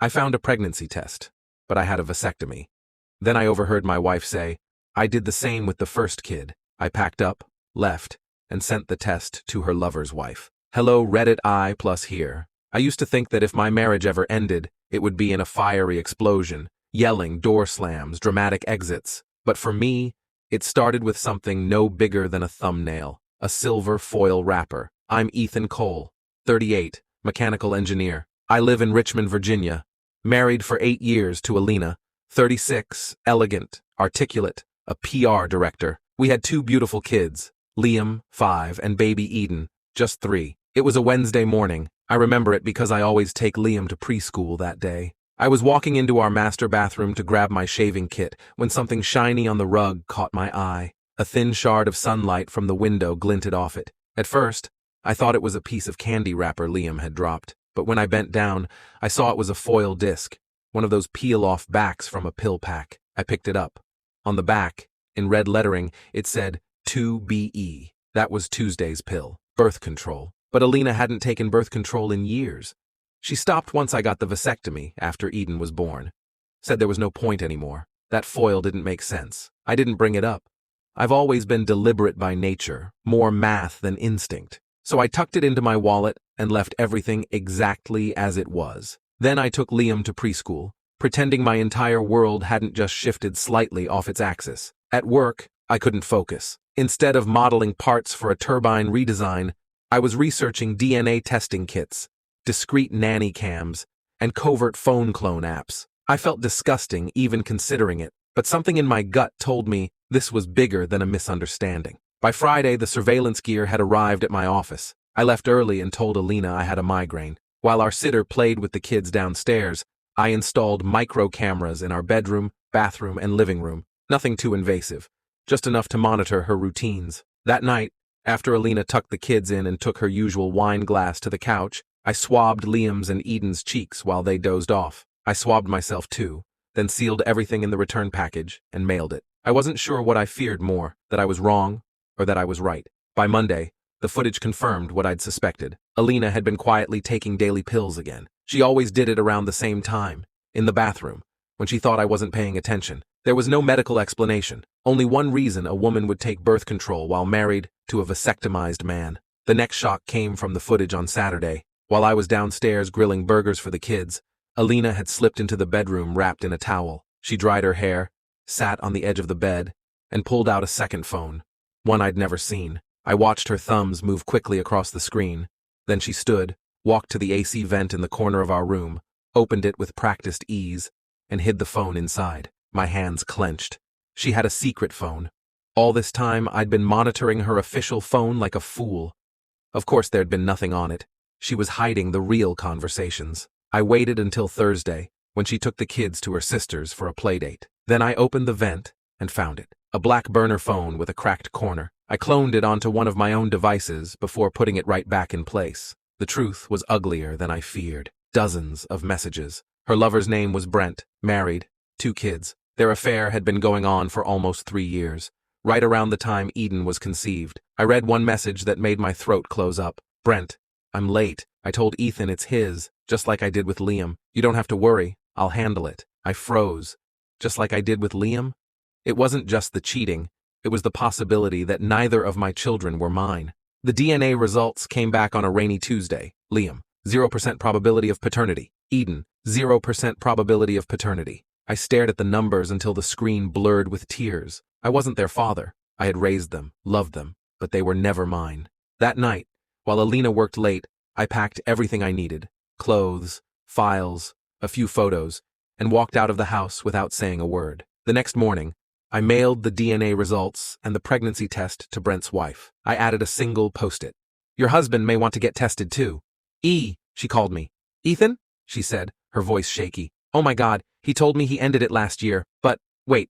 I found a pregnancy test, but I had a vasectomy. Then I overheard my wife say, I did the same with the first kid. I packed up, left, and sent the test to her lover's wife. Hello Reddit I plus here. I used to think that if my marriage ever ended, it would be in a fiery explosion, yelling, door slams, dramatic exits. But for me, it started with something no bigger than a thumbnail, a silver foil wrapper. I'm Ethan Cole, 38, mechanical engineer. I live in Richmond, Virginia. Married for 8 years to Alina, 36, elegant, articulate, a PR director. We had 2 beautiful kids, Liam, 5, and baby Eden, just 3. It was a Wednesday morning. I remember it because I always take Liam to preschool that day. I was walking into our master bathroom to grab my shaving kit when something shiny on the rug caught my eye. A thin shard of sunlight from the window glinted off it. At first, I thought it was a piece of candy wrapper Liam had dropped, but when I bent down, I saw it was a foil disc, one of those peel-off backs from a pill pack. I picked it up. On the back, in red lettering, it said 2BE. That was Tuesday's pill, birth control. But Alina hadn't taken birth control in years. She stopped once I got the vasectomy after Eden was born. Said there was no point anymore. That foil didn't make sense. I didn't bring it up. I've always been deliberate by nature, more math than instinct. So I tucked it into my wallet and left everything exactly as it was. Then I took Liam to preschool, pretending my entire world hadn't just shifted slightly off its axis. At work, I couldn't focus. Instead of modeling parts for a turbine redesign, I was researching DNA testing kits, discrete nanny cams, and covert phone clone apps. I felt disgusting even considering it, but something in my gut told me this was bigger than a misunderstanding. By Friday, the surveillance gear had arrived at my office. I left early and told Alina I had a migraine. While our sitter played with the kids downstairs, I installed micro cameras in our bedroom, bathroom, and living room. Nothing too invasive, just enough to monitor her routines. That night, after Alina tucked the kids in and took her usual wine glass to the couch, I swabbed Liam's and Eden's cheeks while they dozed off. I swabbed myself too, then sealed everything in the return package and mailed it. I wasn't sure what I feared more, that I was wrong or that I was right. By Monday, the footage confirmed what I'd suspected. Alina had been quietly taking daily pills again. She always did it around the same time, in the bathroom, when she thought I wasn't paying attention. There was no medical explanation, only one reason a woman would take birth control while married to a vasectomized man. The next shock came from the footage on Saturday. While I was downstairs grilling burgers for the kids, Alina had slipped into the bedroom wrapped in a towel. She dried her hair, sat on the edge of the bed, and pulled out a second phone, one I'd never seen. I watched her thumbs move quickly across the screen. Then she stood, walked to the AC vent in the corner of our room, opened it with practiced ease, and hid the phone inside. My hands clenched. She had a secret phone. All this time, I'd been monitoring her official phone like a fool. Of course, there'd been nothing on it. She was hiding the real conversations. I waited until Thursday, when she took the kids to her sister's for a playdate. Then I opened the vent and found it. A black burner phone with a cracked corner. I cloned it onto one of my own devices before putting it right back in place. The truth was uglier than I feared. Dozens of messages. Her lover's name was Brent, married, 2 kids. Their affair had been going on for almost 3 years. Right around the time Eden was conceived, I read one message that made my throat close up. Brent, I'm late. I told Ethan it's his, just like I did with Liam. You don't have to worry. I'll handle it. I froze. Just like I did with Liam? It wasn't just the cheating. It was the possibility that neither of my children were mine. The DNA results came back on a rainy Tuesday. Liam, 0% probability of paternity. Eden, 0% probability of paternity. I stared at the numbers until the screen blurred with tears. I wasn't their father. I had raised them, loved them, but they were never mine. That night, while Alina worked late, I packed everything I needed, clothes, files, a few photos, and walked out of the house without saying a word. The next morning, I mailed the DNA results and the pregnancy test to Brent's wife. I added a single post-it. Your husband may want to get tested too. She called me. Ethan? She said, her voice shaky. Oh my God, he told me he ended it last year, but, wait,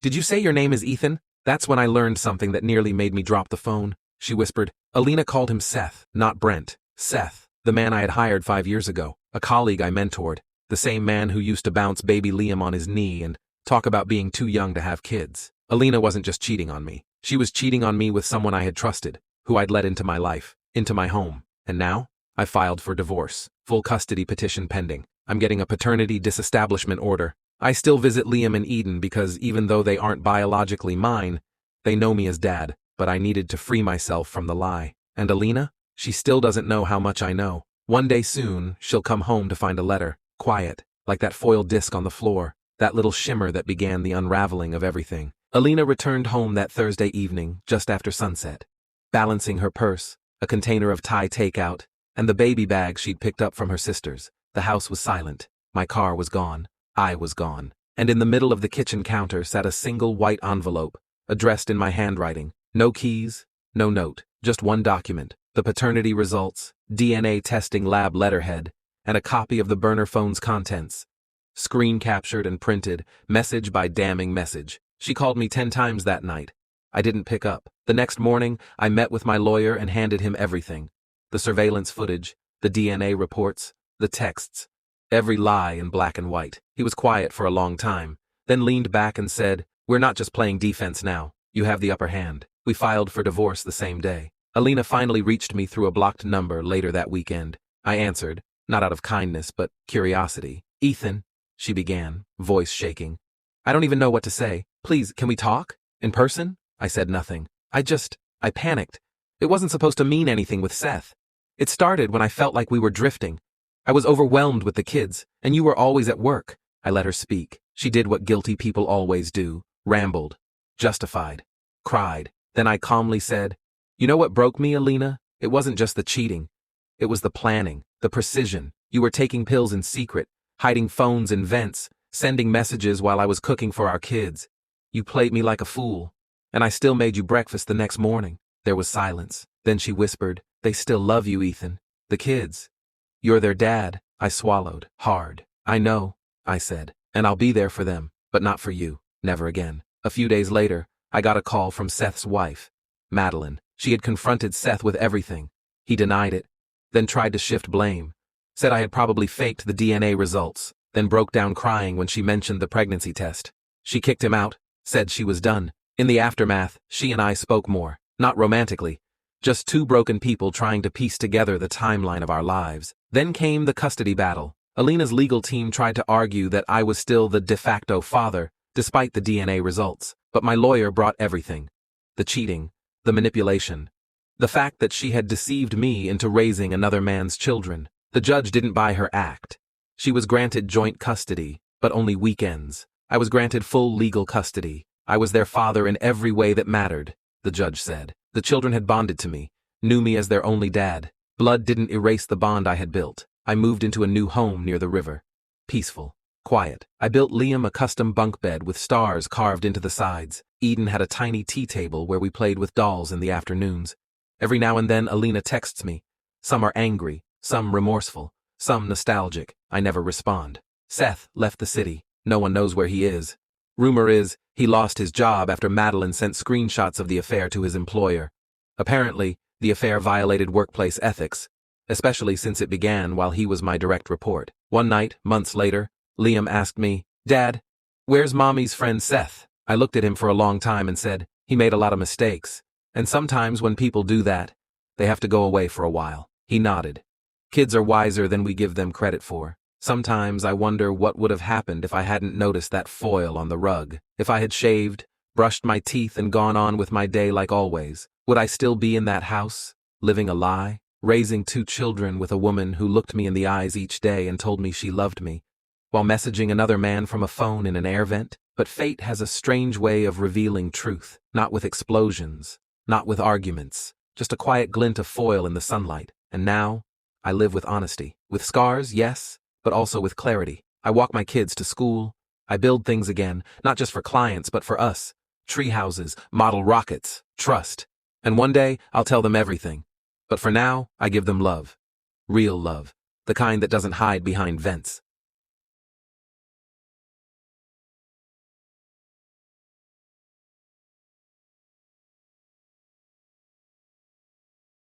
did you say your name is Ethan? That's when I learned something that nearly made me drop the phone. She whispered. Alina called him Seth, not Brent. Seth, the man I had hired 5 years ago, a colleague I mentored, the same man who used to bounce baby Liam on his knee and talk about being too young to have kids. Alina wasn't just cheating on me. She was cheating on me with someone I had trusted, who I'd let into my life, into my home. And now, I filed for divorce, full custody petition pending. I'm getting a paternity disestablishment order. I still visit Liam and Eden because even though they aren't biologically mine, they know me as Dad, but I needed to free myself from the lie. And Alina? She still doesn't know how much I know. One day soon, she'll come home to find a letter, quiet, like that foil disc on the floor, that little shimmer that began the unraveling of everything. Alina returned home that Thursday evening, just after sunset, balancing her purse, a container of Thai takeout, and the baby bag she'd picked up from her sisters. The house was silent. My car was gone. I was gone. And in the middle of the kitchen counter sat a single white envelope, addressed in my handwriting. No keys, no note, just one document, the paternity results, DNA testing lab letterhead, and a copy of the burner phone's contents. Screen captured and printed, message by damning message. She called me 10 times that night. I didn't pick up. The next morning, I met with my lawyer and handed him everything. The surveillance footage, the DNA reports, the texts. Every lie in black and white. He was quiet for a long time, then leaned back and said, "We're not just playing defense now. You have the upper hand." We filed for divorce the same day. Alina finally reached me through a blocked number later that weekend. I answered, not out of kindness but curiosity. "Ethan," she began, voice shaking. "I don't even know what to say. Please, can we talk? In person?" I said nothing. I panicked. It wasn't supposed to mean anything with Seth. It started when I felt like we were drifting. I was overwhelmed with the kids, and you were always at work. I let her speak. She did what guilty people always do, rambled, justified, cried. Then I calmly said, "You know what broke me, Alina? It wasn't just the cheating. It was the planning, the precision. You were taking pills in secret, hiding phones in vents, sending messages while I was cooking for our kids. You played me like a fool, and I still made you breakfast the next morning." There was silence. Then she whispered, "They still love you, Ethan. The kids. You're their dad." I swallowed, hard. "I know," I said, "and I'll be there for them, but not for you. Never again." A few days later, I got a call from Seth's wife, Madeline. She had confronted Seth with everything. He denied it, then tried to shift blame. Said I had probably faked the DNA results, then broke down crying when she mentioned the pregnancy test. She kicked him out, said she was done. In the aftermath, she and I spoke more, not romantically, just two broken people trying to piece together the timeline of our lives. Then came the custody battle. Alina's legal team tried to argue that I was still the de facto father, despite the DNA results. But my lawyer brought everything. The cheating, the manipulation, the fact that she had deceived me into raising another man's children. The judge didn't buy her act. She was granted joint custody, but only weekends. I was granted full legal custody. I was their father in every way that mattered, the judge said. The children had bonded to me, knew me as their only dad. Blood didn't erase the bond I had built. I moved into a new home near the river. Peaceful, quiet. I built Liam a custom bunk bed with stars carved into the sides. Eden had a tiny tea table where we played with dolls in the afternoons. Every now and then Alina texts me. Some are angry, some remorseful, some nostalgic. I never respond. Seth left the city. No one knows where he is. Rumor is, he lost his job after Madeline sent screenshots of the affair to his employer. Apparently, the affair violated workplace ethics, especially since it began while he was my direct report. One night, months later, Liam asked me, "Dad, where's Mommy's friend Seth?" I looked at him for a long time and said, "He made a lot of mistakes, and sometimes when people do that, they have to go away for a while." He nodded. Kids are wiser than we give them credit for. Sometimes I wonder what would have happened if I hadn't noticed that foil on the rug. If I had shaved, brushed my teeth and gone on with my day like always, would I still be in that house, living a lie, raising two children with a woman who looked me in the eyes each day and told me she loved me, while messaging another man from a phone in an air vent? But fate has a strange way of revealing truth, not with explosions, not with arguments, just a quiet glint of foil in the sunlight. And now, I live with honesty. With scars, yes, but also with clarity. I walk my kids to school. I build things again, not just for clients, but for us. Tree houses, model rockets, trust. And one day, I'll tell them everything. But for now, I give them love. Real love. The kind that doesn't hide behind vents.